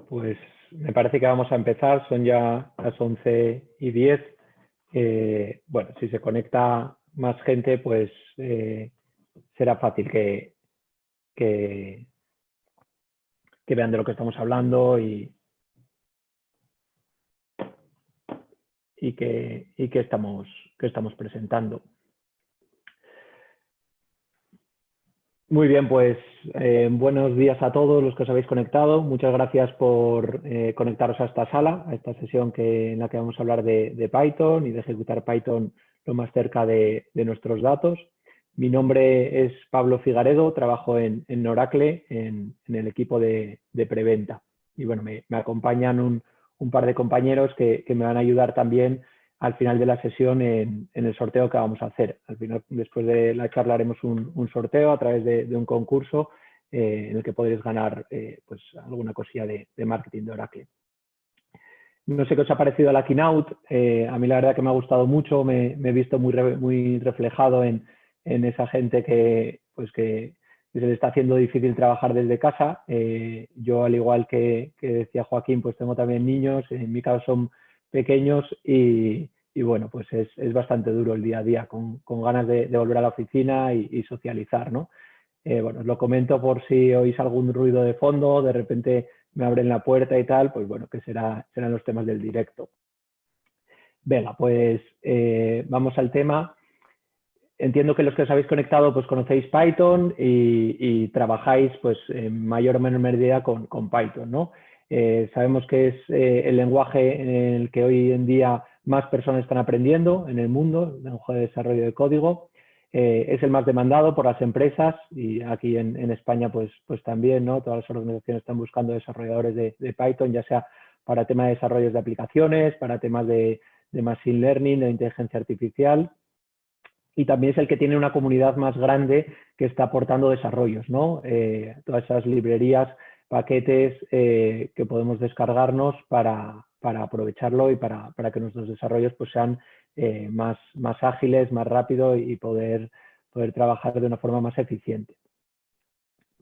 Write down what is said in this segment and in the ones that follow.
Pues me parece que vamos a empezar, son ya las 11:10. Bueno, si se conecta más gente, pues será fácil que vean de lo que estamos hablando y que estamos presentando. Muy bien, pues buenos días a todos los que os habéis conectado. Muchas gracias por conectaros a esta sala, a esta sesión en la que vamos a hablar de Python y de ejecutar Python lo más cerca de nuestros datos. Mi nombre es Pablo Figaredo, trabajo en Oracle, en el equipo de preventa. Y bueno, me acompañan un par de compañeros que me van a ayudar también al final de la sesión en el sorteo que vamos a hacer. Al final, después de la charla, haremos un sorteo a través de un concurso en el que podréis ganar pues alguna cosilla de marketing de Oracle. No sé qué os ha parecido la keynote. A mí la verdad que me ha gustado mucho. Me he visto muy reflejado en esa gente que se le está haciendo difícil trabajar desde casa. Yo, al igual que decía Joaquín, pues tengo también niños. En mi caso son pequeños y bueno, pues es bastante duro el día a día, con ganas de volver a la oficina y socializar, ¿no? Bueno, os lo comento por si oís algún ruido de fondo, de repente me abren la puerta y tal, pues bueno, que serán los temas del directo. Venga, pues vamos al tema. Entiendo que los que os habéis conectado pues conocéis Python y trabajáis pues en mayor o menor medida con Python, ¿no? Sabemos que es el lenguaje en el que hoy en día más personas están aprendiendo en el mundo, el lenguaje de desarrollo de código. Es el más demandado por las empresas y aquí en España pues también, ¿no? Todas las organizaciones están buscando desarrolladores de Python, ya sea para temas de desarrollos de aplicaciones, para temas de machine learning, de inteligencia artificial. Y también es el que tiene una comunidad más grande que está aportando desarrollos, ¿no? Todas esas librerías, paquetes que podemos descargarnos para aprovecharlo y para que nuestros desarrollos pues sean más ágiles, más rápidos y poder trabajar de una forma más eficiente.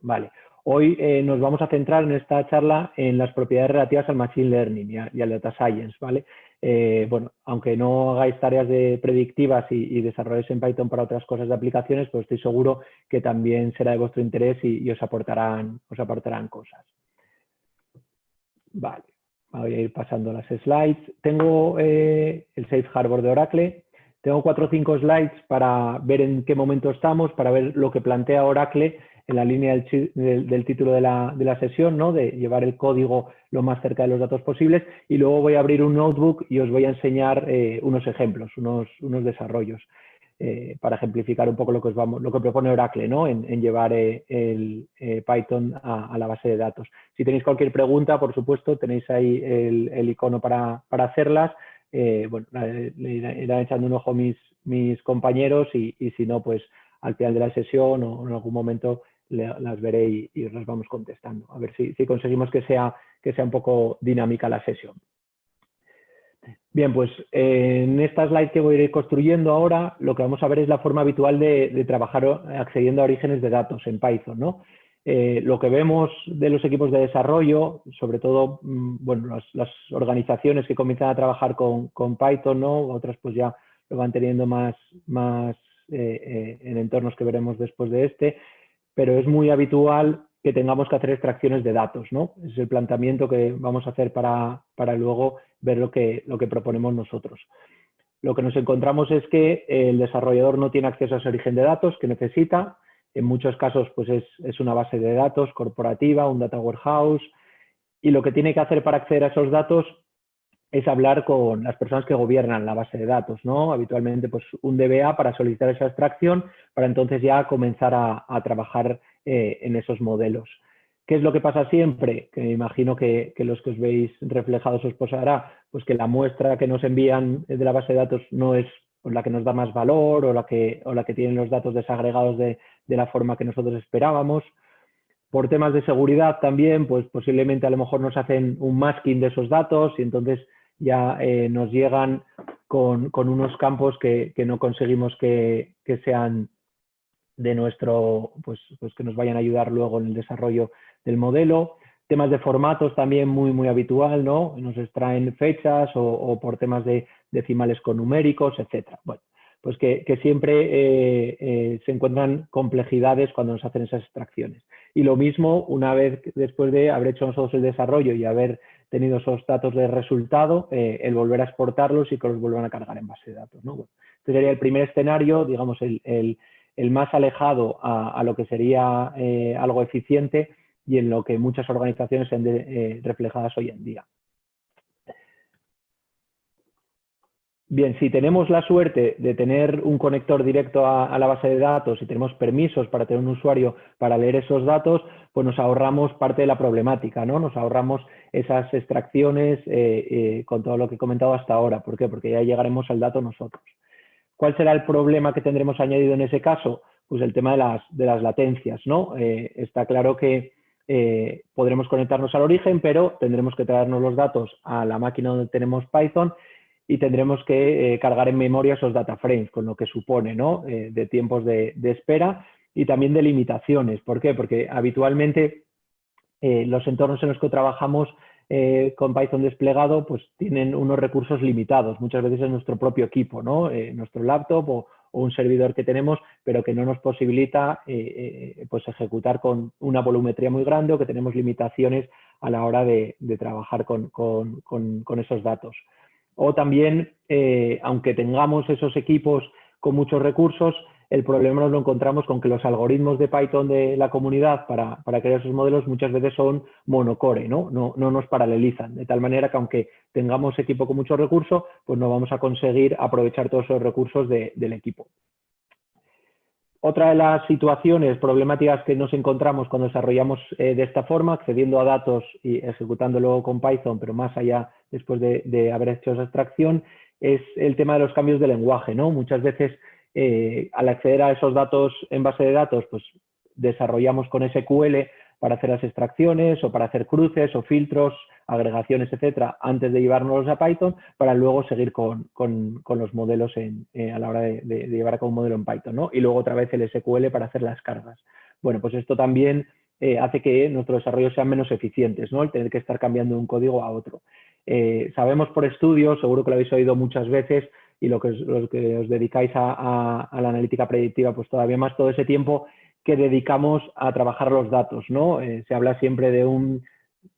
Vale. Hoy nos vamos a centrar en esta charla en las propiedades relativas al Machine Learning y al Data Science, ¿vale? Bueno, aunque no hagáis tareas predictivas y desarrolléis en Python para otras cosas de aplicaciones, pues estoy seguro que también será de vuestro interés y os aportarán cosas. Vale, voy a ir pasando las slides. Tengo el Safe Harbor de Oracle. Tengo 4 o 5 slides para ver en qué momento estamos, para ver lo que plantea Oracle en la línea del título de la sesión, ¿no? De llevar el código lo más cerca de los datos posibles, y luego voy a abrir un notebook y os voy a enseñar unos ejemplos, unos desarrollos para ejemplificar un poco lo que propone Oracle, ¿no? En llevar el Python a la base de datos. Si tenéis cualquier pregunta, por supuesto, tenéis ahí el icono para hacerlas. Bueno, le irán echando un ojo mis compañeros y si no, pues al final de la sesión o en algún momento las veré y las vamos contestando. A ver si conseguimos que sea un poco dinámica la sesión. Bien, pues en esta slide que voy a ir construyendo ahora, lo que vamos a ver es la forma habitual de trabajar accediendo a orígenes de datos en Python, ¿no? Lo que vemos de los equipos de desarrollo, sobre todo, bueno, las organizaciones que comienzan a trabajar con Python, ¿no? Otras pues ya lo van teniendo más en entornos que veremos después de este, pero es muy habitual que tengamos que hacer extracciones de datos, ¿no? Es el planteamiento que vamos a hacer para luego ver lo que proponemos nosotros. Lo que nos encontramos es que el desarrollador no tiene acceso a ese origen de datos que necesita. En muchos casos pues es una base de datos corporativa, un data warehouse, y lo que tiene que hacer para acceder a esos datos es hablar con las personas que gobiernan la base de datos, ¿no? Habitualmente pues un DBA para solicitar esa extracción, para entonces ya comenzar a trabajar en esos modelos. ¿Qué es lo que pasa siempre? Que me imagino que los que os veis reflejados os pasará, pues que la muestra que nos envían de la base de datos no es la que nos da más valor o la que tienen los datos desagregados de la forma que nosotros esperábamos. Por temas de seguridad también, pues posiblemente a lo mejor nos hacen un masking de esos datos y entonces ya nos llegan con unos campos que no conseguimos que sean de nuestro, pues que nos vayan a ayudar luego en el desarrollo del modelo. Temas de formatos también muy habitual, ¿no? Nos extraen fechas o por temas de decimales con numéricos, etcétera. Bueno, pues que siempre se encuentran complejidades cuando nos hacen esas extracciones. Y lo mismo una vez después de haber hecho nosotros el desarrollo y haber tenido esos datos de resultado, el volver a exportarlos y que los vuelvan a cargar en base de datos, ¿no? Bueno, este sería el primer escenario, digamos, el más alejado a lo que sería algo eficiente y en lo que muchas organizaciones se ven reflejadas hoy en día. Bien, si tenemos la suerte de tener un conector directo a la base de datos y tenemos permisos para tener un usuario para leer esos datos, pues nos ahorramos parte de la problemática, ¿no? Nos ahorramos esas extracciones con todo lo que he comentado hasta ahora. ¿Por qué? Porque ya llegaremos al dato nosotros. ¿Cuál será el problema que tendremos añadido en ese caso? Pues el tema de las latencias, ¿no? Está claro que podremos conectarnos al origen, pero tendremos que traernos los datos a la máquina donde tenemos Python y tendremos que cargar en memoria esos data frames, con lo que supone, ¿no? De tiempos de espera y también de limitaciones. ¿Por qué? Porque habitualmente los entornos en los que trabajamos con Python desplegado pues tienen unos recursos limitados, muchas veces en nuestro propio equipo, ¿no? Nuestro laptop o un servidor que tenemos, pero que no nos posibilita pues ejecutar con una volumetría muy grande o que tenemos limitaciones a la hora de trabajar con esos datos. O también, aunque tengamos esos equipos con muchos recursos, el problema nos lo encontramos con que los algoritmos de Python de la comunidad para crear esos modelos muchas veces son monocore, ¿no? No nos paralelizan, de tal manera que aunque tengamos equipo con muchos recursos, pues no vamos a conseguir aprovechar todos esos recursos del equipo. Otra de las situaciones problemáticas que nos encontramos cuando desarrollamos de esta forma, accediendo a datos y ejecutándolo con Python, pero más allá después de haber hecho esa extracción, es el tema de los cambios de lenguaje, ¿no? Muchas veces al acceder a esos datos en base de datos, pues desarrollamos con SQL para hacer las extracciones o para hacer cruces o filtros, agregaciones, etcétera, antes de llevárnoslos a Python, para luego seguir con los modelos a la hora de llevar a cabo un modelo en Python, ¿no? Y luego otra vez el SQL para hacer las cargas. Bueno, pues esto también hace que nuestros desarrollos sean menos eficientes, ¿no? El tener que estar cambiando de un código a otro. Sabemos por estudios, seguro que lo habéis oído muchas veces, y los que os dedicáis a la analítica predictiva, pues todavía más todo ese tiempo que dedicamos a trabajar los datos, ¿no? Se habla siempre de un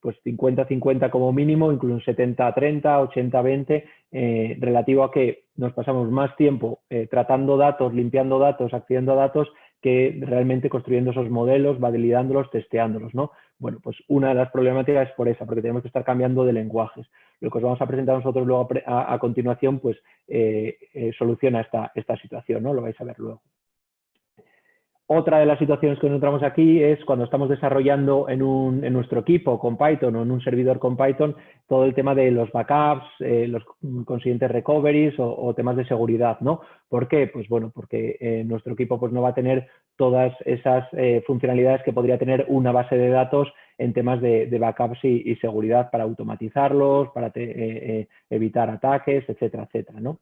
pues 50-50 como mínimo, incluso un 70-30, 80-20, relativo a que nos pasamos más tiempo tratando datos, limpiando datos, accediendo a datos, que realmente construyendo esos modelos, validándolos, testeándolos, ¿no? Bueno, pues una de las problemáticas es por esa, porque tenemos que estar cambiando de lenguajes. Lo que os vamos a presentar nosotros luego a continuación, pues soluciona esta situación, ¿no? Lo vais a ver luego. Otra de las situaciones que encontramos aquí es cuando estamos desarrollando en nuestro equipo con Python o en un servidor con Python todo el tema de los backups, los consiguientes recoveries o temas de seguridad, ¿no? ¿Por qué? Pues bueno, porque nuestro equipo pues no va a tener todas esas funcionalidades que podría tener una base de datos en temas de backups y seguridad para automatizarlos, para evitar ataques, etcétera, etcétera, ¿no?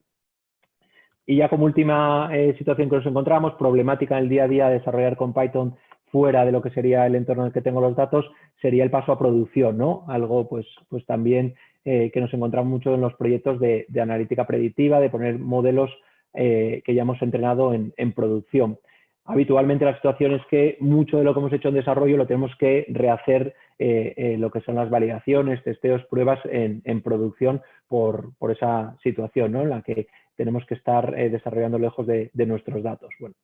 Y ya como última situación que nos encontramos, problemática en el día a día de desarrollar con Python fuera de lo que sería el entorno en el que tengo los datos, sería el paso a producción, ¿no? Algo pues también que nos encontramos mucho en los proyectos de analítica predictiva, de poner modelos que ya hemos entrenado en producción. Habitualmente la situación es que mucho de lo que hemos hecho en desarrollo lo tenemos que rehacer lo que son las validaciones, testeos, pruebas en producción por esa situación, ¿no? En la que tenemos que estar desarrollando lejos de nuestros datos. Bueno,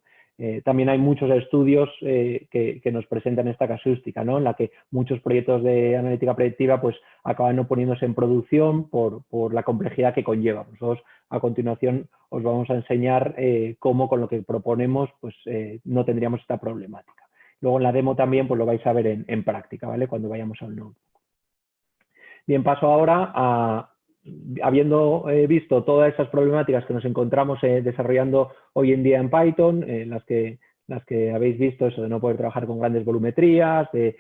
también hay muchos estudios que nos presentan esta casuística, ¿no? En la que muchos proyectos de analítica predictiva pues acaban no poniéndose en producción por la complejidad que conlleva. Nosotros a continuación os vamos a enseñar cómo con lo que proponemos pues no tendríamos esta problemática. Luego en la demo también pues lo vais a ver en práctica, ¿vale? Cuando vayamos al notebook. Bien, paso ahora habiendo visto todas esas problemáticas que nos encontramos desarrollando hoy en día en Python, las que habéis visto, eso de no poder trabajar con grandes volumetrías, de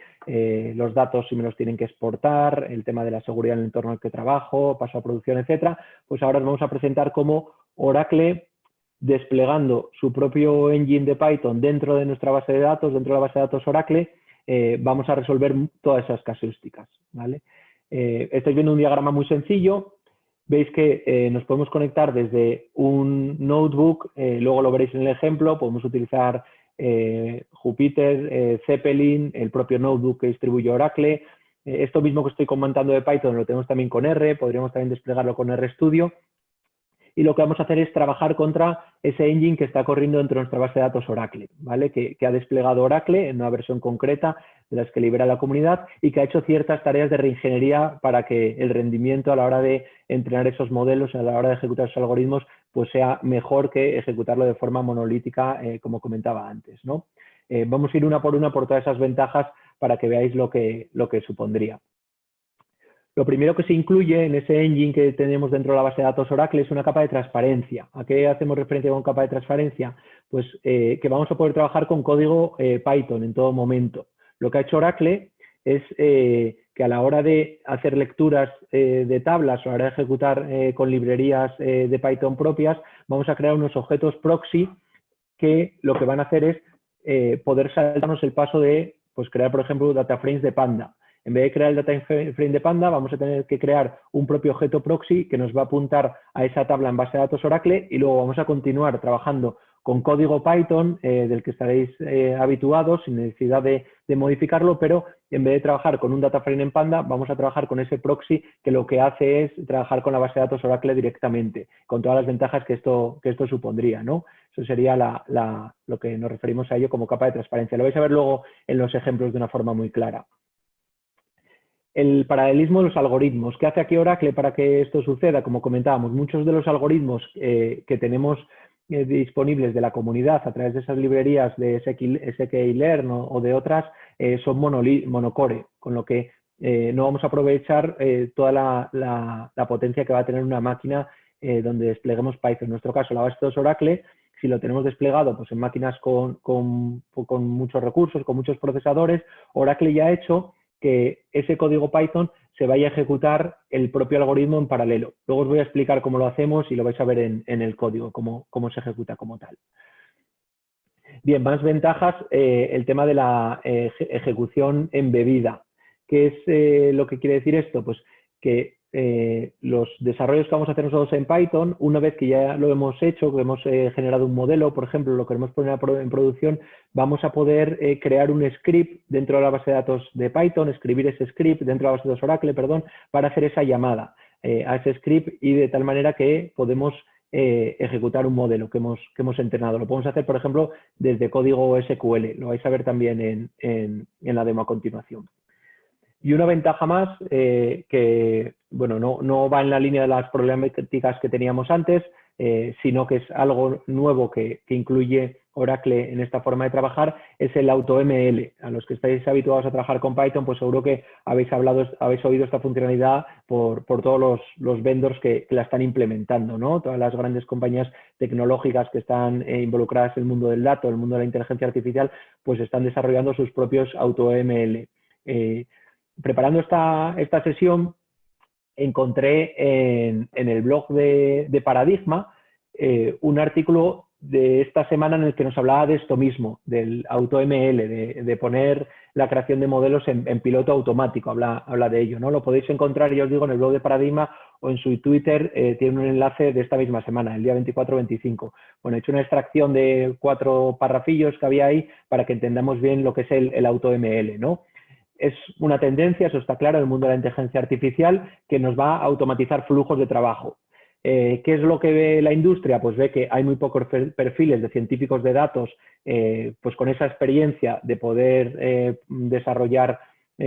los datos si me los tienen que exportar, el tema de la seguridad en el entorno en el que trabajo, paso a producción, etcétera, pues ahora os vamos a presentar cómo Oracle, desplegando su propio engine de Python dentro de nuestra base de datos, dentro de la base de datos Oracle, vamos a resolver todas esas casuísticas, ¿vale? Estáis viendo un diagrama muy sencillo. Veis que nos podemos conectar desde un notebook, luego lo veréis en el ejemplo, podemos utilizar Jupyter, Zeppelin, el propio notebook que distribuye Oracle. Esto mismo que estoy comentando de Python lo tenemos también con R, podríamos también desplegarlo con RStudio. Y lo que vamos a hacer es trabajar contra ese engine que está corriendo dentro de nuestra base de datos Oracle, ¿vale? Que ha desplegado Oracle en una versión concreta de las que libera la comunidad y que ha hecho ciertas tareas de reingeniería para que el rendimiento a la hora de entrenar esos modelos, a la hora de ejecutar esos algoritmos, pues sea mejor que ejecutarlo de forma monolítica, como comentaba antes, ¿no? Vamos a ir una por todas esas ventajas para que veáis lo que supondría. Lo primero que se incluye en ese engine que tenemos dentro de la base de datos Oracle es una capa de transparencia. ¿A qué hacemos referencia con capa de transparencia? Pues que vamos a poder trabajar con código Python en todo momento. Lo que ha hecho Oracle es que a la hora de hacer lecturas de tablas o a la hora de ejecutar con librerías de Python propias, vamos a crear unos objetos proxy que lo que van a hacer es poder saltarnos el paso de pues, crear, por ejemplo, data frames de Panda. En vez de crear el data frame de Panda, vamos a tener que crear un propio objeto proxy que nos va a apuntar a esa tabla en base de datos Oracle y luego vamos a continuar trabajando con código Python del que estaréis habituados sin necesidad de modificarlo, pero en vez de trabajar con un data frame en Panda, vamos a trabajar con ese proxy que lo que hace es trabajar con la base de datos Oracle directamente, con todas las ventajas que esto supondría, ¿no? Eso sería lo que nos referimos a ello como capa de transparencia. Lo vais a ver luego en los ejemplos de una forma muy clara. El paralelismo de los algoritmos. ¿Qué hace aquí Oracle para que esto suceda? Como comentábamos, muchos de los algoritmos que tenemos disponibles de la comunidad a través de esas librerías de sklearn o de otras son monocore, con lo que no vamos a aprovechar toda la potencia que va a tener una máquina donde despleguemos Python. En nuestro caso, la base de datos Oracle, si lo tenemos desplegado pues, en máquinas con muchos recursos, con muchos procesadores, Oracle ya ha hecho que ese código Python se vaya a ejecutar el propio algoritmo en paralelo. Luego os voy a explicar cómo lo hacemos y lo vais a ver en el código, cómo se ejecuta como tal. Bien, más ventajas, el tema de la ejecución embebida. ¿Qué es lo que quiere decir esto? Pues que los desarrollos que vamos a hacer nosotros en Python, una vez que ya lo hemos hecho, que hemos generado un modelo, por ejemplo, lo queremos poner en producción, vamos a poder crear un script dentro de la base de datos de Python, escribir ese script dentro de la base de datos Oracle, perdón, para hacer esa llamada a ese script y de tal manera que podemos ejecutar un modelo que hemos entrenado. Lo podemos hacer, por ejemplo, desde código SQL. Lo vais a ver también en la demo a continuación. Y una ventaja más que, bueno, no va en la línea de las problemáticas que teníamos antes, sino que es algo nuevo que incluye Oracle en esta forma de trabajar, es el AutoML. A los que estáis habituados a trabajar con Python, pues seguro que habéis oído esta funcionalidad por todos los vendors que la están implementando, ¿no? Todas las grandes compañías tecnológicas que están involucradas en el mundo del dato, el mundo de la inteligencia artificial, pues están desarrollando sus propios AutoML. Preparando esta sesión, encontré en el blog de Paradigma un artículo de esta semana en el que nos hablaba de esto mismo, del AutoML, de poner la creación de modelos en piloto automático, habla de ello, ¿no? Lo podéis encontrar, ya os digo, en el blog de Paradigma o en su Twitter, tiene un enlace de esta misma semana, el día 24-25. Bueno, he hecho una extracción de 4 parrafillos que había ahí para que entendamos bien lo que es el AutoML, ¿no? Es una tendencia, eso está claro, en el mundo de la inteligencia artificial, que nos va a automatizar flujos de trabajo. ¿Qué es lo que ve la industria? Pues ve que hay muy pocos perfiles de científicos de datos pues con esa experiencia de poder desarrollar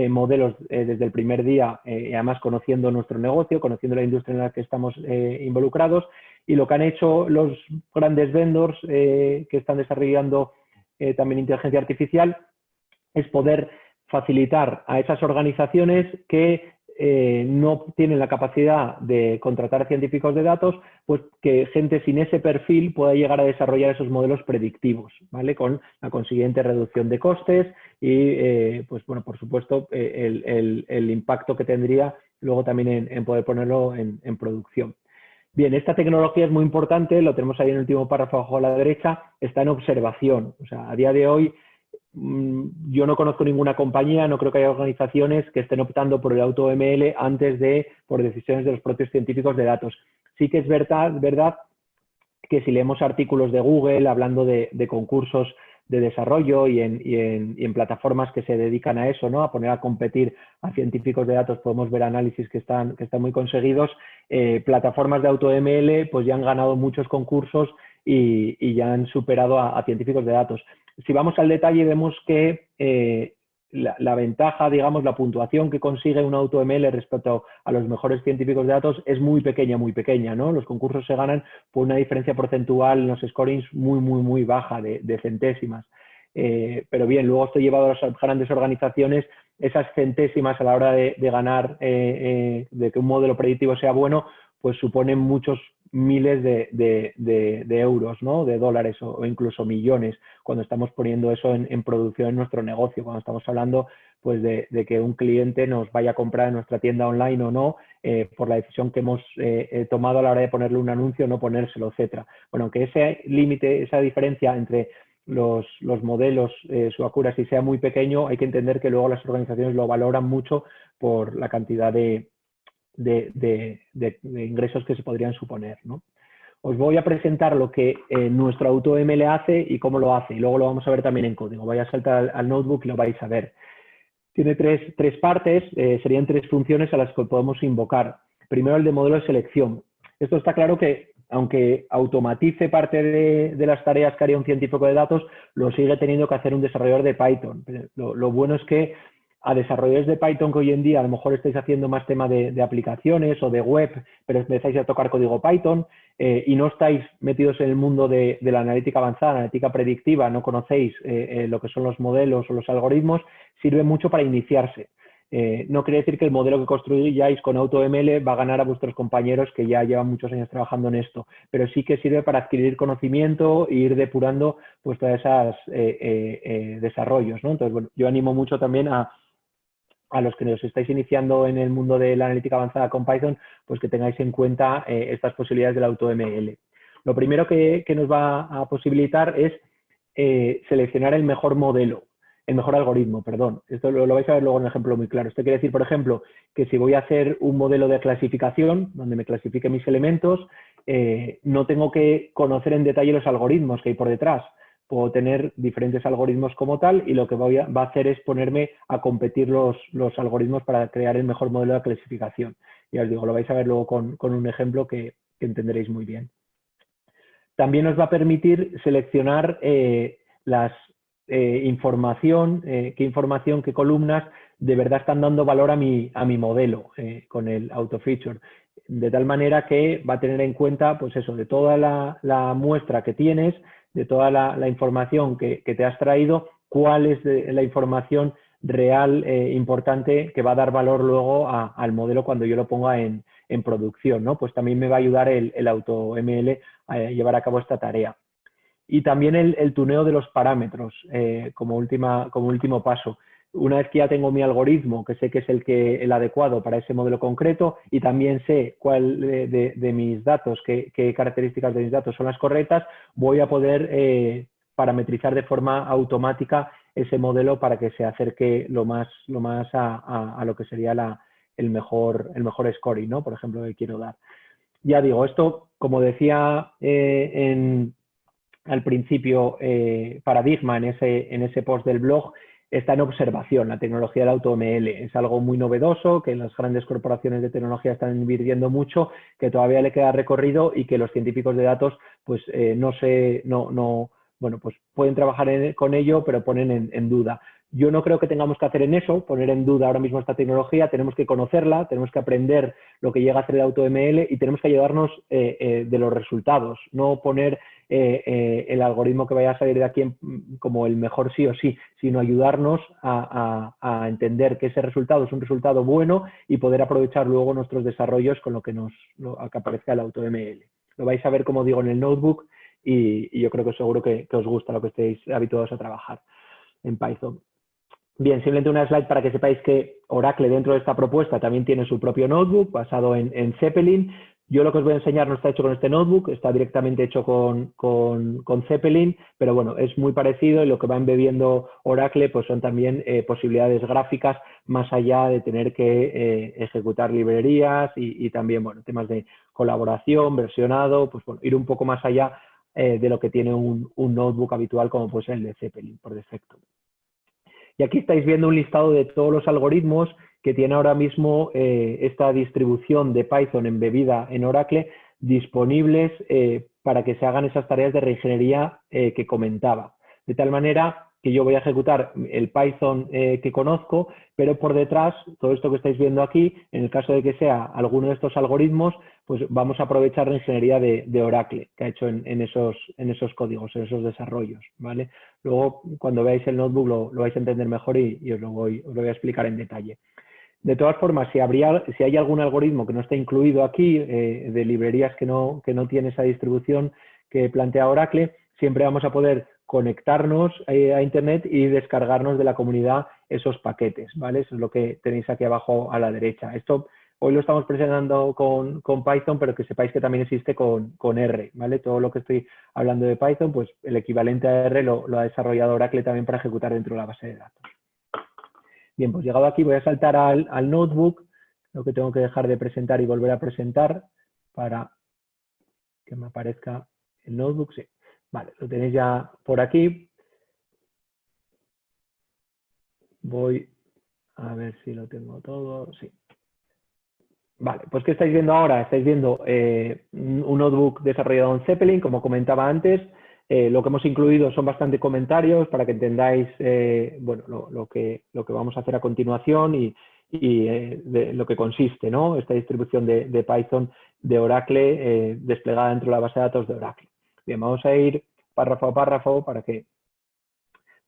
modelos desde el primer día, y además conociendo nuestro negocio, conociendo la industria en la que estamos involucrados, y lo que han hecho los grandes vendors que están desarrollando también inteligencia artificial es poder facilitar a esas organizaciones que no tienen la capacidad de contratar científicos de datos, pues que gente sin ese perfil pueda llegar a desarrollar esos modelos predictivos, ¿vale? Con la consiguiente reducción de costes y, pues bueno, por supuesto, el impacto que tendría luego también en poder ponerlo en producción. Bien, esta tecnología es muy importante, lo tenemos ahí en el último párrafo abajo a la derecha, está en observación. O sea, a día de hoy yo no conozco ninguna compañía, no creo que haya organizaciones que estén optando por el AutoML antes de por decisiones de los propios científicos de datos. Sí que es verdad que si leemos artículos de Google hablando de concursos de desarrollo y en plataformas que se dedican a eso, ¿no? A poner a competir a científicos de datos, podemos ver análisis que están muy conseguidos. Plataformas de AutoML pues ya han ganado muchos concursos y ya han superado a científicos de datos. Si vamos al detalle, vemos que la ventaja, digamos, la puntuación que consigue un AutoML respecto a los mejores científicos de datos es muy pequeña, ¿no? Los concursos se ganan por una diferencia porcentual en los scorings muy baja, de centésimas. Pero bien, luego esto llevado a las grandes organizaciones, esas centésimas a la hora de ganar, de que un modelo predictivo sea bueno, pues suponen muchos miles de euros, ¿no? De dólares o incluso millones, cuando estamos poniendo eso en producción en nuestro negocio, cuando estamos hablando pues de que un cliente nos vaya a comprar en nuestra tienda online o no, por la decisión que hemos tomado a la hora de ponerle un anuncio o no ponérselo, etcétera. Bueno, aunque ese límite, esa diferencia entre los modelos, su accuracy sea muy pequeño, hay que entender que luego las organizaciones lo valoran mucho por la cantidad de ingresos que se podrían suponer, ¿no? Os voy a presentar lo que nuestro AutoML hace y cómo lo hace, y luego lo vamos a ver también en código. Voy a saltar al notebook y lo vais a ver. Tiene tres partes, serían tres funciones a las que podemos invocar. Primero, el de modelo de selección. Esto está claro que, aunque automatice parte de las tareas que haría un científico de datos, lo sigue teniendo que hacer un desarrollador de Python. Lo bueno es que a desarrolladores de Python que hoy en día a lo mejor estáis haciendo más tema de aplicaciones o de web, pero empezáis a tocar código Python y no estáis metidos en el mundo de la analítica avanzada, analítica predictiva, no conocéis lo que son los modelos o los algoritmos, sirve mucho para iniciarse. No quiere decir que el modelo que construyáis con AutoML va a ganar a vuestros compañeros que ya llevan muchos años trabajando en esto, pero sí que sirve para adquirir conocimiento e ir depurando pues todas esas desarrollos, ¿no? Entonces, bueno, yo animo mucho también a los que os estáis iniciando en el mundo de la analítica avanzada con Python, pues que tengáis en cuenta estas posibilidades del AutoML. Lo primero que nos va a posibilitar es seleccionar el mejor modelo, el mejor algoritmo, perdón. Esto lo vais a ver luego en un ejemplo muy claro. Esto quiere decir, por ejemplo, que si voy a hacer un modelo de clasificación, donde me clasifique mis elementos, no tengo que conocer en detalle los algoritmos que hay por detrás. Puedo tener diferentes algoritmos como tal y lo que va a hacer es ponerme a competir los algoritmos para crear el mejor modelo de clasificación. Ya os digo, lo vais a ver luego con un ejemplo que entenderéis muy bien. También nos va a permitir seleccionar información, qué columnas de verdad están dando valor a mi modelo con el AutoFeature. De tal manera que va a tener en cuenta, pues eso, de toda la muestra que tienes, de toda la información que te has traído, cuál es la información real importante que va a dar valor luego al modelo cuando yo lo ponga en producción, ¿no? Pues también me va a ayudar el AutoML a llevar a cabo esta tarea. Y también el tuneo de los parámetros como último paso. Una vez que ya tengo mi algoritmo, que sé que es el adecuado para ese modelo concreto y también sé cuál de mis datos, qué características de mis datos son las correctas, voy a poder parametrizar de forma automática ese modelo para que se acerque lo más a lo que sería el mejor scoring, ¿no? Por ejemplo, que quiero dar. Ya digo, esto, como decía al principio, Paradigma en ese post del blog, está en observación. La tecnología del AutoML es algo muy novedoso, que las grandes corporaciones de tecnología están invirtiendo mucho, que todavía le queda recorrido y que los científicos de datos pues bueno, pues pueden trabajar con ello, pero ponen en duda. Yo no creo que tengamos que hacer en eso, poner en duda ahora mismo esta tecnología, tenemos que conocerla, tenemos que aprender lo que llega a hacer el AutoML y tenemos que ayudarnos de los resultados, no poner el algoritmo que vaya a salir de aquí como el mejor sí o sí, sino ayudarnos a entender que ese resultado es un resultado bueno y poder aprovechar luego nuestros desarrollos con lo que aparezca el AutoML. Lo vais a ver, como digo, en el notebook y yo creo que seguro que os gusta lo que estéis habituados a trabajar en Python. Bien, simplemente una slide para que sepáis que Oracle dentro de esta propuesta también tiene su propio notebook basado en Zeppelin, Yo lo que os voy a enseñar no está hecho con este notebook, está directamente hecho con Zeppelin, pero bueno, es muy parecido y lo que va embebiendo Oracle pues son también posibilidades gráficas más allá de tener que ejecutar librerías y también, bueno, temas de colaboración, versionado, pues bueno, ir un poco más allá de lo que tiene un notebook habitual como puede ser el de Zeppelin por defecto. Y aquí estáis viendo un listado de todos los algoritmos que tiene ahora mismo esta distribución de Python embebida en Oracle disponibles para que se hagan esas tareas de reingeniería que comentaba. De tal manera que yo voy a ejecutar el Python que conozco, pero por detrás, todo esto que estáis viendo aquí, en el caso de que sea alguno de estos algoritmos, pues vamos a aprovechar la ingeniería de Oracle que ha hecho en esos códigos, en esos desarrollos, ¿vale? Luego, cuando veáis el notebook lo vais a entender mejor y os lo voy a explicar en detalle. De todas formas, si hay algún algoritmo que no está incluido aquí, de librerías que no tiene esa distribución que plantea Oracle, siempre vamos a poder conectarnos a Internet y descargarnos de la comunidad esos paquetes, ¿vale? Eso es lo que tenéis aquí abajo a la derecha. Esto hoy lo estamos presentando con Python, pero que sepáis que también existe con R, ¿vale? Todo lo que estoy hablando de Python, pues el equivalente a R lo ha desarrollado Oracle también para ejecutar dentro de la base de datos. Bien, pues llegado aquí voy a saltar al notebook, lo que tengo que dejar de presentar y volver a presentar para que me aparezca el notebook. Sí, vale, lo tenéis ya por aquí. Voy a ver si lo tengo todo, sí. Vale, pues ¿qué estáis viendo ahora? Estáis viendo un notebook desarrollado en Zeppelin, como comentaba antes. Lo que hemos incluido son bastante comentarios para que entendáis bueno, lo que vamos a hacer a continuación y de lo que consiste, ¿no? Esta distribución de Python de Oracle desplegada dentro de la base de datos de Oracle. Bien, vamos a ir párrafo a párrafo para que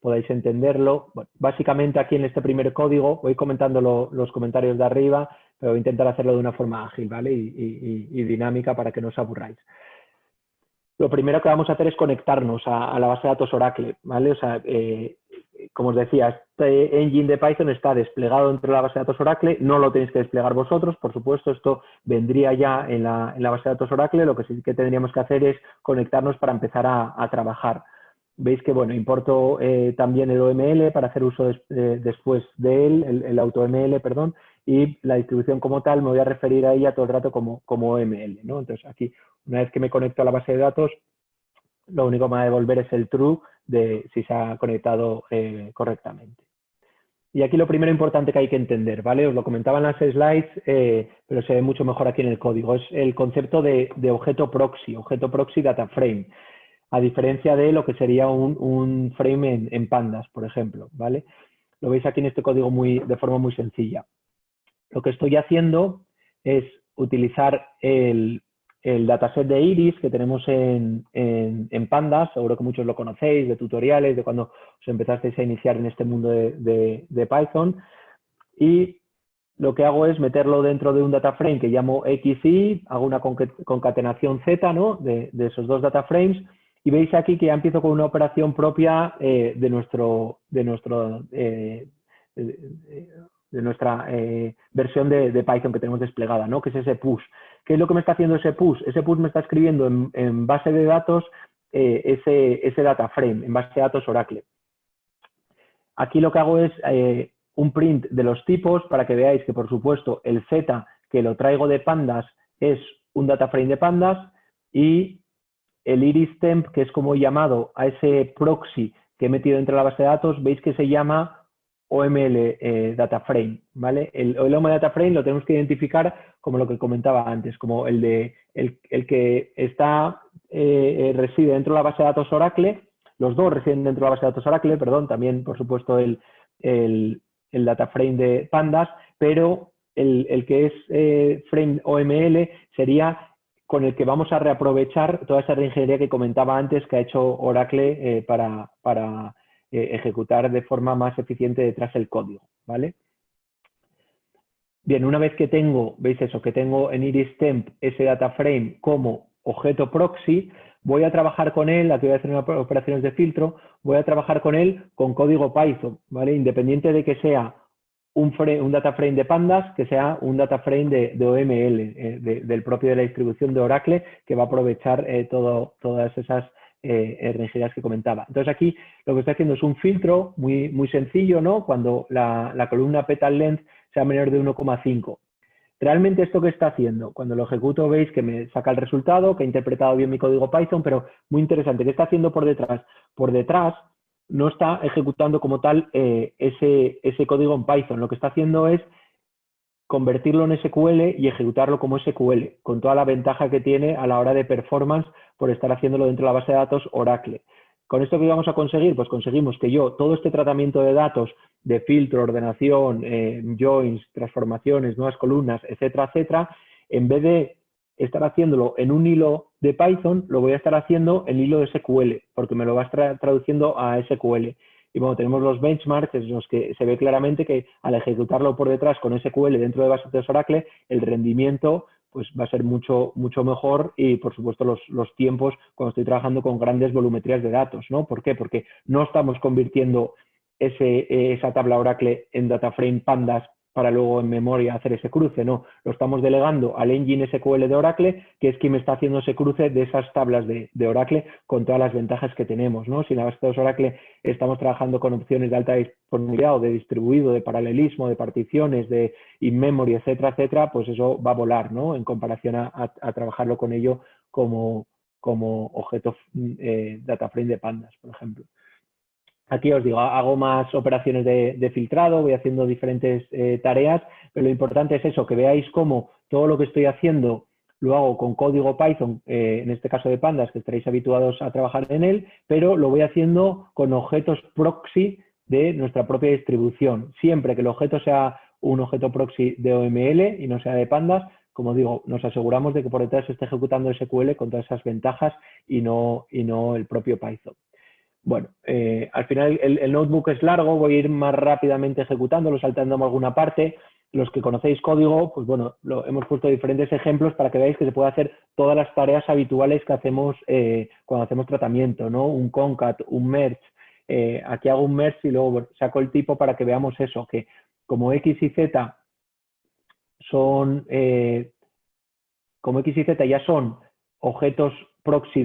podáis entenderlo. Bueno, básicamente aquí en este primer código voy comentando los comentarios de arriba, pero voy a intentar hacerlo de una forma ágil, ¿vale? Y dinámica para que no os aburráis. Lo primero que vamos a hacer es conectarnos a la base de datos Oracle, ¿vale? O sea, como os decía, este engine de Python está desplegado dentro de la base de datos Oracle, no lo tenéis que desplegar vosotros, por supuesto, esto vendría ya en la base de datos Oracle, lo que sí que tendríamos que hacer es conectarnos para empezar a trabajar. Veis que, bueno, importo también el OML para hacer uso después de él, el AutoML, perdón, y la distribución como tal me voy a referir a ella todo el rato como OML, ¿no? Entonces, aquí, una vez que me conecto a la base de datos, lo único que me va a devolver es el true de si se ha conectado correctamente. Y aquí lo primero importante que hay que entender, ¿vale? Os lo comentaba en las slides, pero se ve mucho mejor aquí en el código. Es el concepto de objeto proxy data frame, a diferencia de lo que sería un frame en pandas, por ejemplo, ¿vale? Lo veis aquí en este código de forma muy sencilla. Lo que estoy haciendo es utilizar el dataset de Iris que tenemos en Pandas, seguro que muchos lo conocéis, de tutoriales, de cuando os empezasteis a iniciar en este mundo de Python. Y lo que hago es meterlo dentro de un data frame que llamo XY, hago una concatenación Z, ¿no? de esos dos data frames, y veis aquí que ya empiezo con una operación propia de nuestra versión de Python que tenemos desplegada, ¿no? Que es ese push. ¿Qué es lo que me está haciendo ese push? Ese push me está escribiendo en base de datos ese data frame, en base de datos Oracle. Aquí lo que hago es un print de los tipos para que veáis que, por supuesto, el Z que lo traigo de pandas es un data frame de pandas y el iris temp, que es como he llamado a ese proxy que he metido dentro de la base de datos, veis que se llama OML data frame, ¿vale? El OML data frame lo tenemos que identificar como lo que comentaba antes, como el que está reside dentro de la base de datos Oracle. Los dos residen dentro de la base de datos Oracle, perdón, también, por supuesto, el data frame de pandas, pero el que es frame OML sería con el que vamos a reaprovechar toda esa reingeniería que comentaba antes que ha hecho Oracle para ejecutar de forma más eficiente detrás el código, ¿vale? Bien, una vez que tengo, veis eso, que tengo en iris temp ese data frame como objeto proxy, voy a trabajar con él, aquí voy a hacer unas operaciones de filtro, voy a trabajar con él con código Python, ¿vale? Independiente de que sea un data frame de pandas que sea un data frame de OML, del propio de la distribución de Oracle, que va a aprovechar todas esas rigideces que comentaba. Entonces aquí lo que estoy haciendo es un filtro muy, muy sencillo, ¿no? Cuando la columna petal length sea menor de 1,5. Realmente esto que está haciendo, cuando lo ejecuto veis que me saca el resultado, que ha interpretado bien mi código Python, pero muy interesante, ¿qué está haciendo por detrás? Por detrás no está ejecutando como tal ese código en Python, lo que está haciendo es convertirlo en SQL y ejecutarlo como SQL, con toda la ventaja que tiene a la hora de performance por estar haciéndolo dentro de la base de datos Oracle. ¿Con esto qué vamos a conseguir? Pues conseguimos que yo todo este tratamiento de datos de filtro, ordenación, joins, transformaciones, nuevas columnas, etcétera, etcétera, en vez de estar haciéndolo en un hilo de Python, lo voy a estar haciendo en hilo de SQL, porque me lo va a estar traduciendo a SQL. Y bueno, tenemos los benchmarks en los que se ve claramente que al ejecutarlo por detrás con SQL dentro de bases de datos Oracle, el rendimiento pues va a ser mucho, mucho mejor y, por supuesto, los tiempos cuando estoy trabajando con grandes volumetrías de datos, ¿no? ¿Por qué? Porque no estamos convirtiendo esa tabla Oracle en data frame pandas para luego en memoria hacer ese cruce, no, lo estamos delegando al engine SQL de Oracle, que es quien me está haciendo ese cruce de esas tablas de Oracle con todas las ventajas que tenemos, ¿no? Si en la base de datos Oracle estamos trabajando con opciones de alta disponibilidad o de distribuido, de paralelismo, de particiones, de in-memory, etcétera, etcétera, pues eso va a volar, ¿no? En comparación a trabajarlo con ello como objeto data frame de pandas, por ejemplo. Aquí os digo, hago más operaciones de filtrado, voy haciendo diferentes tareas, pero lo importante es eso, que veáis cómo todo lo que estoy haciendo lo hago con código Python, en este caso de pandas, que estaréis habituados a trabajar en él, pero lo voy haciendo con objetos proxy de nuestra propia distribución. Siempre que el objeto sea un objeto proxy de OML y no sea de pandas, como digo, nos aseguramos de que por detrás se esté ejecutando SQL con todas esas ventajas y no el propio Python. Bueno, al final el notebook es largo, voy a ir más rápidamente ejecutándolo, saltándome alguna parte. Los que conocéis código, pues bueno, hemos puesto diferentes ejemplos para que veáis que se puede hacer todas las tareas habituales que hacemos cuando hacemos tratamiento, ¿no? Un concat, un merge. Aquí hago un merge y luego saco el tipo para que veamos eso, que como X y Z son, como X y Z ya son objetos proxy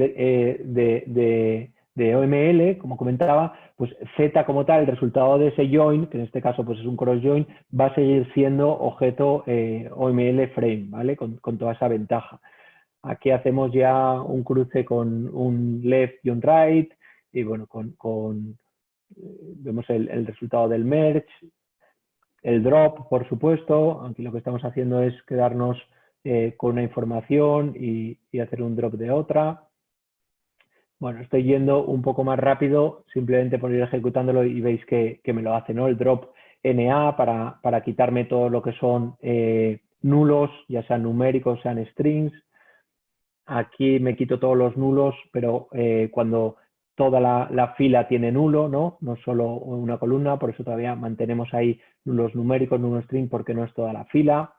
de OML, como comentaba, pues Z como tal, el resultado de ese join, que en este caso pues es un cross join, va a seguir siendo objeto OML frame, ¿vale? Con toda esa ventaja. Aquí hacemos ya un cruce con un left y un right, y bueno, vemos el resultado del merge, el drop, por supuesto. Aquí lo que estamos haciendo es quedarnos con una información y hacer un drop de otra. Bueno, estoy yendo un poco más rápido, simplemente por ir ejecutándolo y veis que me lo hace, ¿no? El drop NA para quitarme todo lo que son nulos, ya sean numéricos, sean strings. Aquí me quito todos los nulos, pero cuando toda la fila tiene nulo, ¿no? No solo una columna, por eso todavía mantenemos ahí nulos numéricos, nulos string, porque no es toda la fila.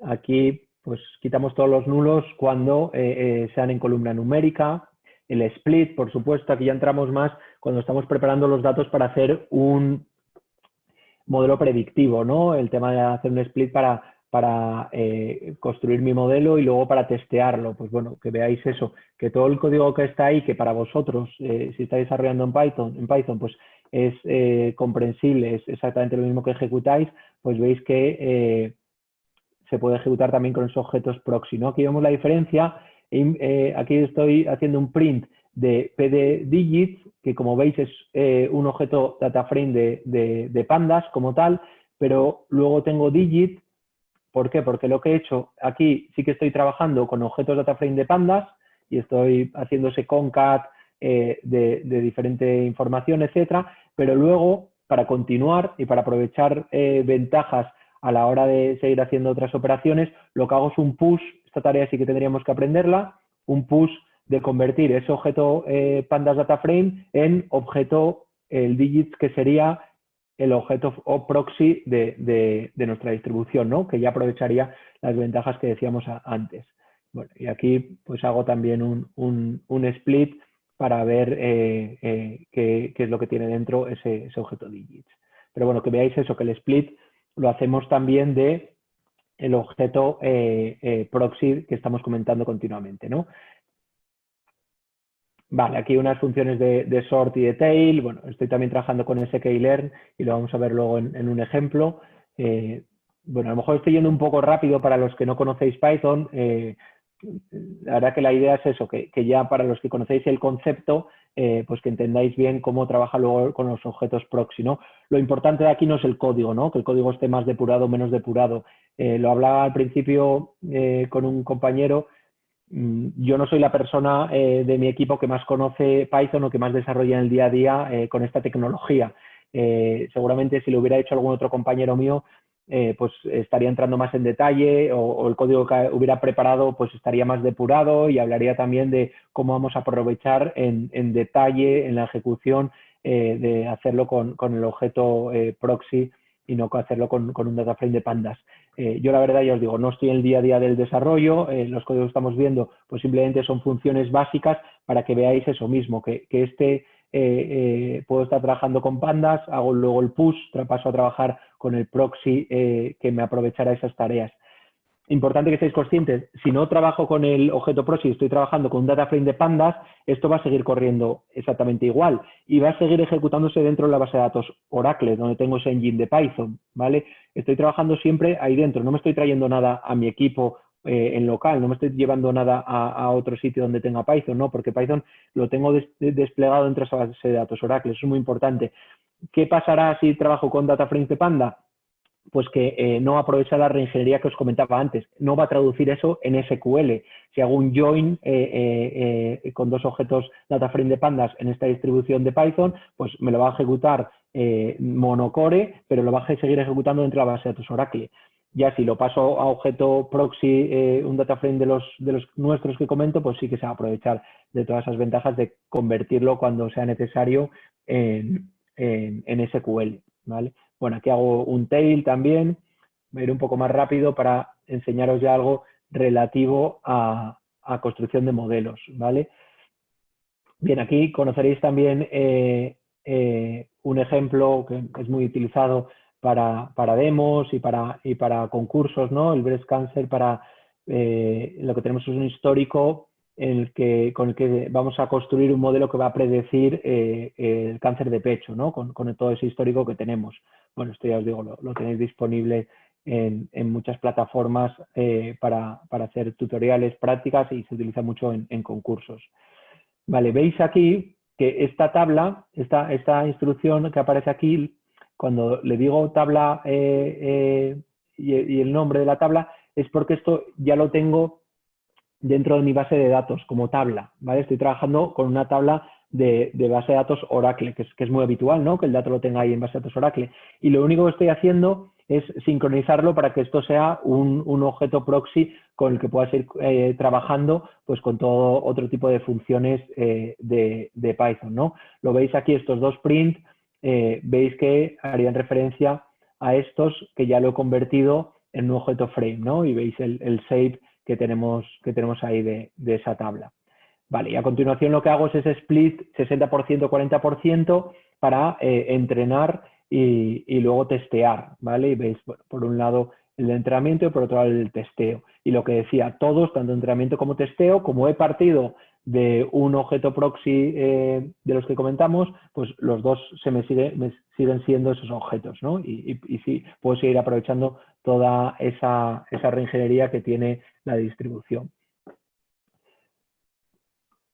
Aquí pues quitamos todos los nulos cuando sean en columna numérica. El split, por supuesto, aquí ya entramos más cuando estamos preparando los datos para hacer un modelo predictivo, ¿no? El tema de hacer un split para construir mi modelo y luego para testearlo. Pues bueno, que veáis eso, que todo el código que está ahí, que para vosotros, si estáis desarrollando en Python pues es comprensible, es exactamente lo mismo que ejecutáis, pues veis que se puede ejecutar también con esos objetos proxy, ¿no? Aquí vemos la diferencia. Aquí estoy haciendo un print de PD digits, que como veis es un objeto data frame de pandas como tal, pero luego tengo digit. ¿Por qué? Porque lo que he hecho aquí sí que estoy trabajando con objetos data frame de pandas y estoy haciendo ese concat de diferente información, etcétera, pero luego para continuar y para aprovechar ventajas a la hora de seguir haciendo otras operaciones, lo que hago es un push, esta tarea sí que tendríamos que aprenderla, un push de convertir ese objeto pandas data frame en objeto, el digits, que sería el objeto o proxy de nuestra distribución, ¿no? Que ya aprovecharía las ventajas que decíamos antes. Bueno, y aquí pues hago también un split para ver qué es lo que tiene dentro ese objeto digits. Pero bueno, que veáis eso, que el split lo hacemos también de el objeto proxy que estamos comentando continuamente, ¿no? Vale, aquí unas funciones de sort y de tail. Bueno, estoy también trabajando con sklearn y lo vamos a ver luego en un ejemplo. Bueno, a lo mejor estoy yendo un poco rápido para los que no conocéis Python. La verdad que la idea es eso, que ya para los que conocéis el concepto, pues que entendáis bien cómo trabaja luego con los objetos proxy, ¿no? Lo importante de aquí no es el código, ¿no? Que el código esté más depurado o menos depurado. Lo hablaba al principio con un compañero. Yo no soy la persona de mi equipo que más conoce Python o que más desarrolla en el día a día con esta tecnología. Seguramente si lo hubiera hecho algún otro compañero mío, pues estaría entrando más en detalle o el código que hubiera preparado pues estaría más depurado y hablaría también de cómo vamos a aprovechar en detalle en la ejecución de hacerlo con el objeto proxy y no hacerlo con un data frame de pandas. Yo la verdad ya os digo, no estoy en el día a día del desarrollo, los códigos que estamos viendo pues simplemente son funciones básicas para que veáis eso mismo, que puedo estar trabajando con pandas, hago luego el push, paso a trabajar con el proxy que me aprovechará esas tareas. Importante que estéis conscientes, si no trabajo con el objeto proxy, estoy trabajando con un data frame de pandas, esto va a seguir corriendo exactamente igual y va a seguir ejecutándose dentro de la base de datos Oracle, donde tengo ese engine de Python, ¿vale? Estoy trabajando siempre ahí dentro, no me estoy trayendo nada a mi equipo en local, no me estoy llevando nada a otro sitio donde tenga Python, ¿no? Porque Python lo tengo desplegado dentro de esa base de datos Oracle, eso es muy importante. ¿Qué pasará si trabajo con data frames de Panda? Pues que no aprovecha la reingeniería que os comentaba antes. No va a traducir eso en SQL. Si hago un join con dos objetos data frame de pandas en esta distribución de Python, pues me lo va a ejecutar monocore, pero lo va a seguir ejecutando dentro de la base de datos Oracle. Ya si lo paso a objeto proxy, un data frame de los nuestros que comento, pues sí que se va a aprovechar de todas esas ventajas de convertirlo cuando sea necesario en SQL, ¿vale? Bueno, aquí hago un tail también, voy a ir un poco más rápido para enseñaros ya algo relativo a construcción de modelos, ¿vale? Bien, aquí conoceréis también un ejemplo que es muy utilizado para demos y para concursos, ¿no? El breast cancer lo que tenemos es un histórico con el que vamos a construir un modelo que va a predecir el cáncer de pecho, ¿no? Con todo ese histórico que tenemos. Bueno, esto ya os digo, lo tenéis disponible en muchas plataformas para hacer tutoriales, prácticas y se utiliza mucho en concursos. Vale, veis aquí que esta tabla, esta instrucción que aparece aquí, cuando le digo tabla y el nombre de la tabla, es porque esto ya lo tengo dentro de mi base de datos como tabla, ¿vale? Estoy trabajando con una tabla de base de datos Oracle, que es muy habitual, ¿no? Que el dato lo tenga ahí en base de datos Oracle. Y lo único que estoy haciendo es sincronizarlo para que esto sea un objeto proxy con el que pueda ir trabajando pues con todo otro tipo de funciones de Python, ¿no? Lo veis aquí, estos dos print, veis que harían referencia a estos que ya lo he convertido en un objeto frame, ¿no? Y veis el shape que tenemos ahí de esa tabla. Vale, y a continuación lo que hago es ese split 60%, 40% para entrenar y luego testear, ¿vale? Y veis, bueno, por un lado el entrenamiento y por otro lado el testeo. Y lo que decía, todos, tanto entrenamiento como testeo, como he partido de un objeto proxy de los que comentamos, pues los dos me siguen siendo esos objetos, ¿no? Y sí, puedo seguir aprovechando toda esa reingeniería que tiene la distribución.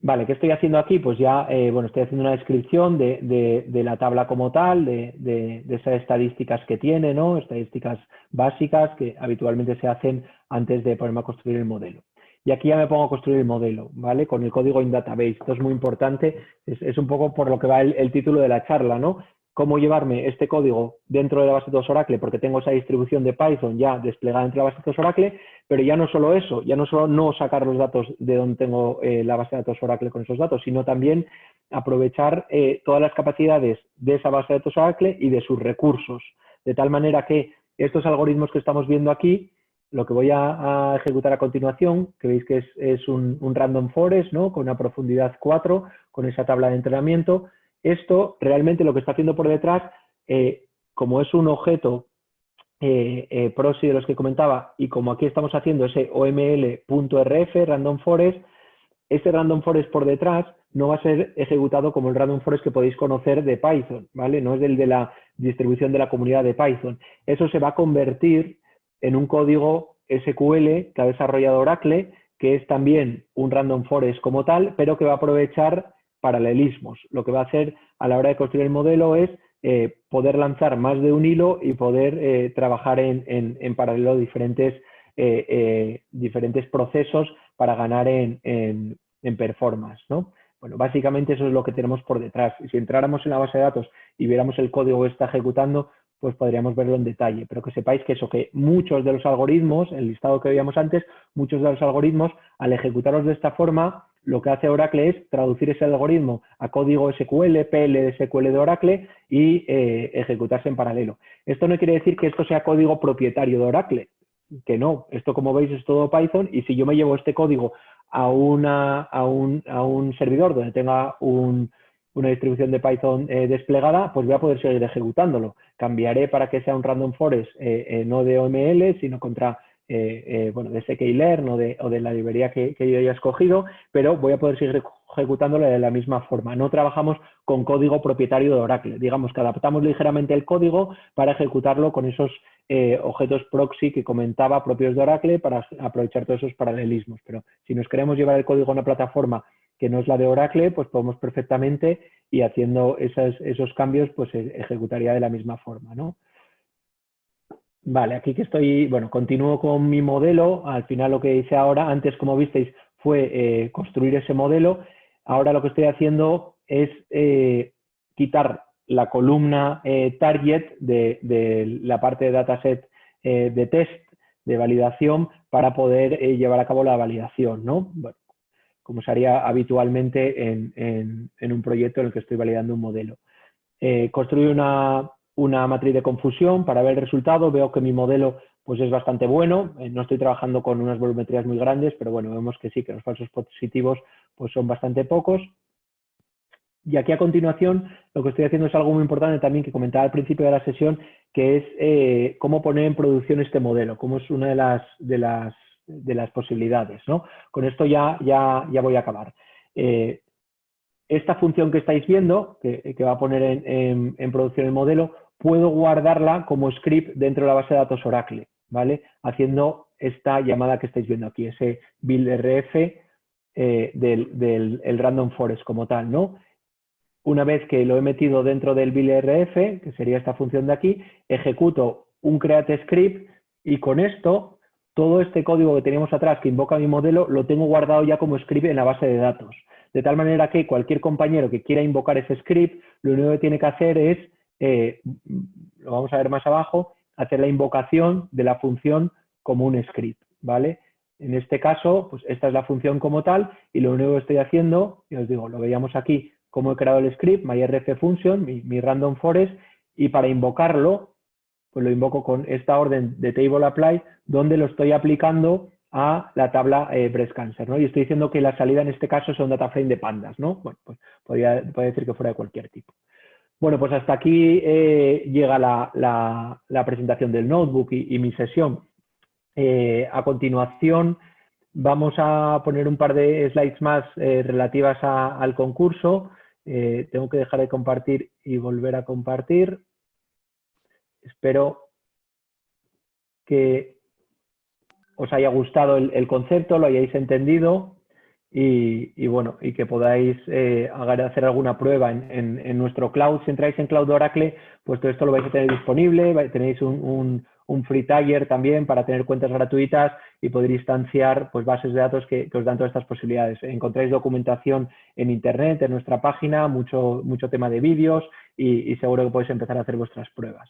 Vale, ¿qué estoy haciendo aquí? Pues ya, bueno, estoy haciendo una descripción de la tabla como tal, de esas estadísticas que tiene, ¿no? Estadísticas básicas que habitualmente se hacen antes de ponerme a construir el modelo. Y aquí ya me pongo a construir el modelo, ¿vale? Con el código in database. Esto es muy importante, es un poco por lo que va el título de la charla, ¿no? Cómo llevarme este código dentro de la base de datos Oracle, porque tengo esa distribución de Python ya desplegada dentro de la base de datos Oracle, pero ya no solo eso, ya no solo no sacar los datos de donde tengo la base de datos Oracle con esos datos, sino también aprovechar todas las capacidades de esa base de datos Oracle y de sus recursos, de tal manera que estos algoritmos que estamos viendo aquí, lo que voy a ejecutar a continuación, que veis que es un random forest, ¿no? Con una profundidad 4, con esa tabla de entrenamiento. Esto realmente lo que está haciendo por detrás, como es un objeto proxy de los que comentaba, y como aquí estamos haciendo ese oml.rf, random forest, ese random forest por detrás no va a ser ejecutado como el random forest que podéis conocer de Python, ¿vale? No es el de la distribución de la comunidad de Python. Eso se va a convertir en un código SQL que ha desarrollado Oracle, que es también un random forest como tal, pero que va a aprovechar paralelismos. Lo que va a hacer a la hora de construir el modelo es poder lanzar más de un hilo y poder trabajar en paralelo diferentes procesos para ganar en performance, ¿no? Bueno, básicamente eso es lo que tenemos por detrás. Y si entráramos en la base de datos y viéramos el código que está ejecutando, pues podríamos verlo en detalle. Pero que sepáis que eso, que muchos de los algoritmos, el listado que veíamos antes, muchos de los algoritmos, al ejecutarlos de esta forma, lo que hace Oracle es traducir ese algoritmo a código SQL, PL de SQL de Oracle y ejecutarse en paralelo. Esto no quiere decir que esto sea código propietario de Oracle, que no. Esto, como veis, es todo Python, y si yo me llevo este código a un servidor donde tenga una distribución de Python desplegada, pues voy a poder seguir ejecutándolo. Cambiaré para que sea un random forest no de OML, sino contra bueno, de sklearn o de la librería que yo haya escogido, pero voy a poder seguir ejecutándolo de la misma forma. No trabajamos con código propietario de Oracle. Digamos que adaptamos ligeramente el código para ejecutarlo con esos objetos proxy que comentaba propios de Oracle para aprovechar todos esos paralelismos. Pero si nos queremos llevar el código a una plataforma que no es la de Oracle, pues podemos perfectamente, y haciendo esos cambios, pues ejecutaría de la misma forma, ¿no? Vale, aquí que estoy, bueno, continúo con mi modelo. Al final lo que hice ahora, antes como visteis, fue construir ese modelo. Ahora lo que estoy haciendo es quitar la columna target de la parte de dataset de test, de validación, para poder llevar a cabo la validación, ¿no? Bueno, como se haría habitualmente en un proyecto en el que estoy validando un modelo. Construyo una matriz de confusión para ver el resultado. Veo que mi modelo pues es bastante bueno. No estoy trabajando con unas volumetrías muy grandes, pero bueno, vemos que sí, que los falsos positivos pues son bastante pocos. Y aquí a continuación lo que estoy haciendo es algo muy importante también que comentaba al principio de la sesión, que es cómo poner en producción este modelo, cómo es una de las posibilidades, ¿no? Con esto ya voy a acabar. Esta función que estáis viendo, que va a poner en producción el modelo, puedo guardarla como script dentro de la base de datos Oracle, ¿vale? Haciendo esta llamada que estáis viendo aquí, ese buildrf del random forest como tal, ¿no? Una vez que lo he metido dentro del buildrf, que sería esta función de aquí, ejecuto un create script, y con esto, todo este código que teníamos atrás que invoca mi modelo, lo tengo guardado ya como script en la base de datos. De tal manera que cualquier compañero que quiera invocar ese script, lo único que tiene que hacer es, lo vamos a ver más abajo, hacer la invocación de la función como un script, ¿vale? En este caso, pues esta es la función como tal, y lo único que estoy haciendo, y os digo, lo veíamos aquí, cómo he creado el script, myrffunction, mi random forest, y para invocarlo, pues lo invoco con esta orden de table apply, donde lo estoy aplicando a la tabla breast cancer, ¿no? Y estoy diciendo que la salida en este caso es un data frame de pandas, ¿no? Bueno, pues podría decir que fuera de cualquier tipo. Bueno, pues hasta aquí llega la presentación del notebook y mi sesión. A continuación vamos a poner un par de slides más relativas al concurso. Tengo que dejar de compartir y volver a compartir. Espero que os haya gustado el concepto, lo hayáis entendido y bueno, y que podáis hacer alguna prueba en nuestro cloud. Si entráis en Cloud Oracle, pues todo esto lo vais a tener disponible. Tenéis un free tier también para tener cuentas gratuitas y poder instanciar pues bases de datos que os dan todas estas posibilidades. Encontráis documentación en internet, en nuestra página, mucho tema de vídeos, y seguro que podéis empezar a hacer vuestras pruebas.